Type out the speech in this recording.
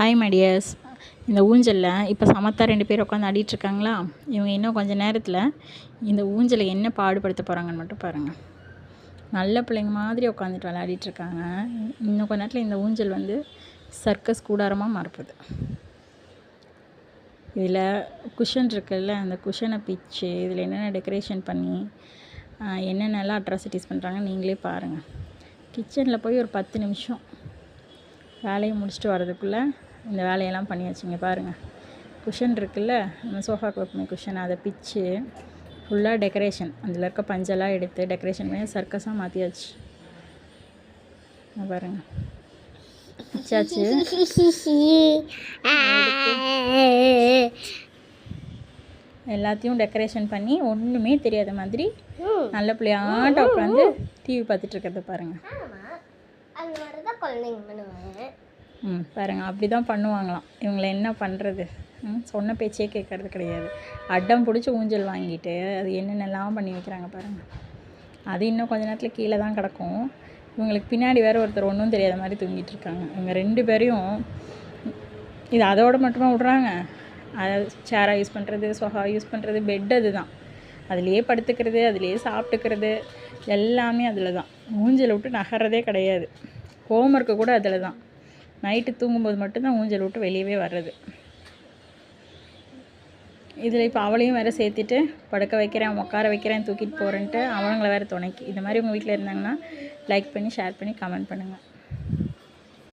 Hi my dears. இந்த ஊஞ்சலில் இப்போ சமத்தா 2 பேர் உட்காந்து ஆடிட்டுருக்காங்களா? இவங்க இன்னும் கொஞ்சம் நேரத்தில் இந்த ஊஞ்சலை என்ன பாடுபடுத்த போகிறாங்கன்னு மட்டும் பாருங்கள். நல்ல பிள்ளைங்க மாதிரி உட்காந்துட்டு விளையாடிட்டுருக்காங்க. இன்னும் கொஞ்ச நேரத்தில் இந்த ஊஞ்சல் வந்து சர்க்கஸ் கூடாரமாக மாறப்போகுது. இதில் குஷன் இருக்குல்ல, அந்த குஷனை பிச்சு இதில் என்னென்ன டெக்கரேஷன் பண்ணி என்னென்னலாம் அட்ராசிட்டிஸ் பண்ணுறாங்க நீங்களே பாருங்கள். கிச்சனில் போய் ஒரு 10 நிமிஷம் வேலையை முடிச்சுட்டு வரதுக்குள்ளே இந்த வேலையெல்லாம் பண்ணியாச்சுங்க. பாருங்கள், குஷன் இருக்குல்ல, நம்ம சோஃபாக்கு வைப்போமே குஷன், அதை பிச்சு ஃபுல்லாக டெக்கரேஷன், அதில் இருக்க பஞ்செல்லாம் எடுத்து டெக்கரேஷன் பண்ணி சர்க்கஸாக மாற்றியாச்சு. பாருங்கள், பிச்சாச்சு. எல்லாத்தையும் டெக்கரேஷன் பண்ணி ஒன்றுமே தெரியாத மாதிரி நல்ல பிள்ளையாட்ட உட்காந்து டிவி பார்த்துட்டு இருக்கிறத பாருங்கள். பாருங்கள், அப்படி தான் பண்ணுவாங்களாம். இவங்களை என்ன பண்ணுறது? சொன்ன பேச்சே கேட்கறது கிடையாது. அடம் பிடிச்சி ஊஞ்சல் வாங்கிட்டு அது என்னென்னலாம் பண்ணி வைக்கிறாங்க பாருங்கள். அது இன்னும் கொஞ்ச நேரத்தில் கீழே தான் கிடக்கும். இவங்களுக்கு பின்னாடி வேறு ஒருத்தர் ஒன்றும் தெரியாத மாதிரி தூங்கிட்டு இருக்காங்க. இவங்க 2 பேரையும் இது அதோடு மட்டுமா விட்றாங்க. அதாவது சேராக யூஸ் பண்ணுறது, சோஃபா யூஸ் பண்ணுறது, பெட் அது தான், அதுலேயே படுத்துக்கிறது, அதுலேயே சாப்பிட்டுக்கிறது, எல்லாமே அதில் தான். ஊஞ்சலை விட்டு நகர்றதே கிடையாது. ஹோம்ஒர்க்கு கூட அதில் தான். நைட்டு தூங்கும்போது மட்டும்தான் ஊஞ்சல் விட்டு வெளியவே வர்றது. இதில் இப்போ அவளையும் வேறு சேர்த்துட்டு படுக்க வைக்கிறேன், உட்கார வைக்கிறேன், தூக்கிட்டு போகிறேன்ட்டு அவங்கள வேறு துணைக்கி. இந்த மாதிரி உங்கள் வீட்டில் இருந்தாங்கன்னா லைக் பண்ணி, ஷேர் பண்ணி, கமெண்ட் பண்ணுங்கள்.